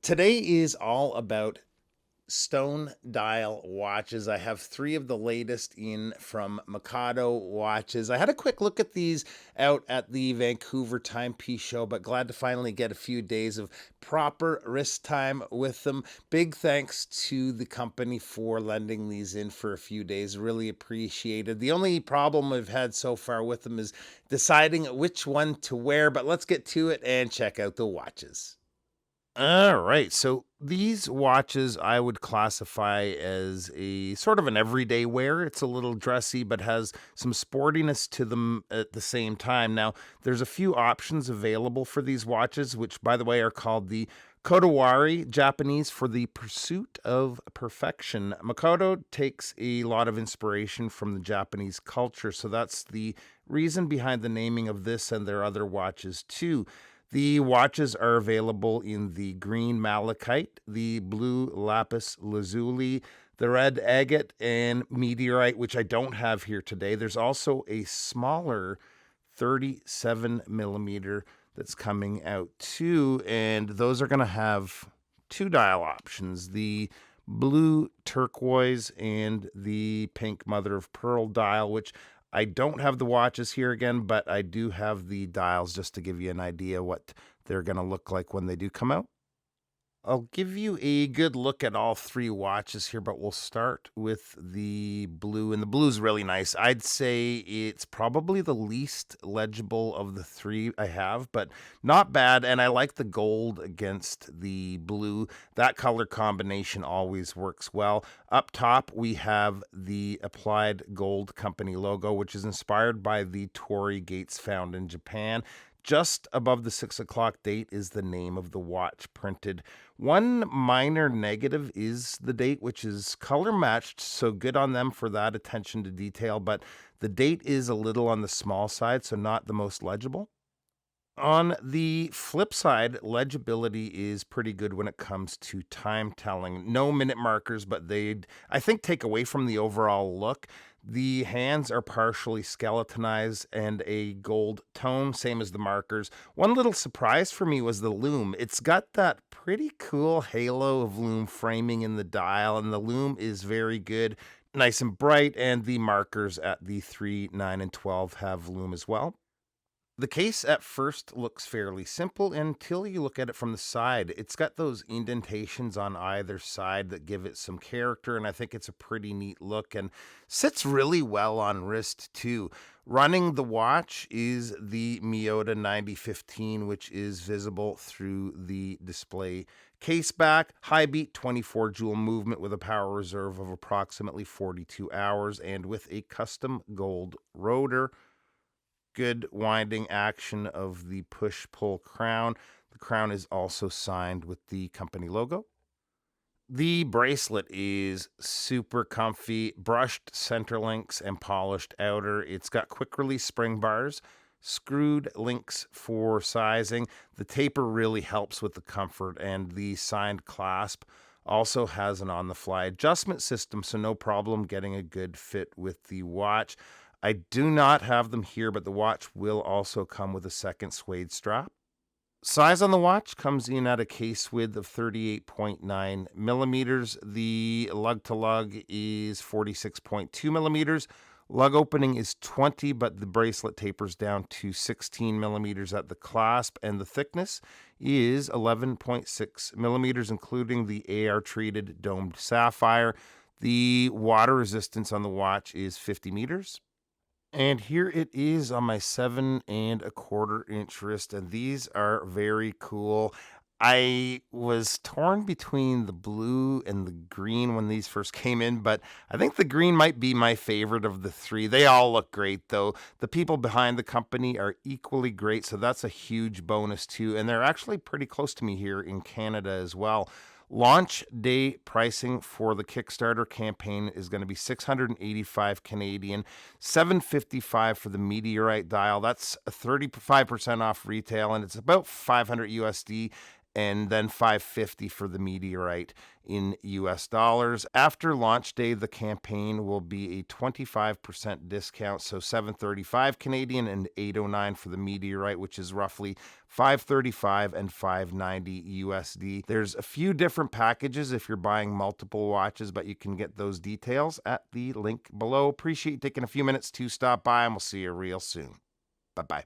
Today is all about stone dial watches. I have three of the latest in from Makoto Watches. I had a quick look at these out at the Vancouver Timepiece show, but glad to finally get a few days of proper wrist time with them. Big thanks to the company for lending these in for a few days. Really appreciated. The only problem I've had so far with them is deciding which one to wear, but let's get to it and check out the watches. All right. So these watches I would classify as a sort of an everyday wear. It's a little dressy, but has some sportiness to them at the same time. Now, there's a few options available for these watches, which, by the way, are called the Kodawari, Japanese for the pursuit of perfection. Makoto takes a lot of inspiration from the Japanese culture, so that's the reason behind the naming of this and their other watches, too. The watches are available in the green malachite, the blue lapis lazuli, the red agate, and meteorite, which I don't have here today. There's also a smaller 37 millimeter that's coming out too, and those are going to have two dial options, the blue turquoise and the pink mother of pearl dial, which I don't have the watches here again, but I do have the dials just to give you an idea what they're going to look like when they do come out. I'll give you a good look at all three watches here, but we'll start with the blue. And the blue is really nice. I'd say it's probably the least legible of the three I have, but not bad. And I like the gold against the blue. That color combination always works well. Up top, we have the Applied Gold Company logo, which is inspired by the Torii gates found in Japan. Just above the 6 o'clock date is the name of the watch printed. One minor negative is the date, which is color matched, so good on them for that attention to detail, but the date is a little on the small side, so not the most legible. On the flip side, legibility is pretty good when it comes to time telling. No minute markers, but they'd, I think, take away from the overall look. The hands are partially skeletonized and a gold tone, same as the markers. One little surprise for me was the lume. It's got that pretty cool halo of lume framing in the dial, and the lume is very good, nice and bright, and the markers at the 3, 9, and 12 have lume as well. The case at first looks fairly simple until you look at it from the side. It's got those indentations on either side that give it some character, and I think it's a pretty neat look and sits really well on wrist too. Running the watch is the Miyota 9015, which is visible through the display case back. High beat 24 joule movement with a power reserve of approximately 42 hours and with a custom gold rotor. Good winding action of the push-pull crown. The crown is also signed with the company logo. The bracelet is super comfy, brushed center links and polished outer. It's got quick release spring bars, screwed links for sizing. The taper really helps with the comfort, and the signed clasp also has an on the fly adjustment system, so no problem getting a good fit with the watch. I do not have them here, but the watch will also come with a second suede strap. Size on the watch comes in at a case width of 38.9 millimeters. The lug to lug is 46.2 millimeters. Lug opening is 20, but the bracelet tapers down to 16 millimeters at the clasp, and the thickness is 11.6 millimeters, including the AR treated domed sapphire. The water resistance on the watch is 50 meters. And here it is on my 7.25 inch wrist, and these are very cool. I was torn between the blue and the green when these first came in, but I think the green might be my favorite of the three. They all look great, though. The people behind the company are equally great, so that's a huge bonus, too. And they're actually pretty close to me here in Canada as well. Launch day pricing for the Kickstarter campaign is going to be 685 Canadian, 755 for the meteorite dial. That's a 35% off retail, and it's about 500 USD. and then $550 for the meteorite in US dollars. After launch day, the campaign will be a 25% discount, so $735 Canadian and $809 for the meteorite, which is roughly $535 and $590 USD. There's a few different packages if you're buying multiple watches, but you can get those details at the link below. Appreciate you taking a few minutes to stop by, and we'll see you real soon. Bye-bye.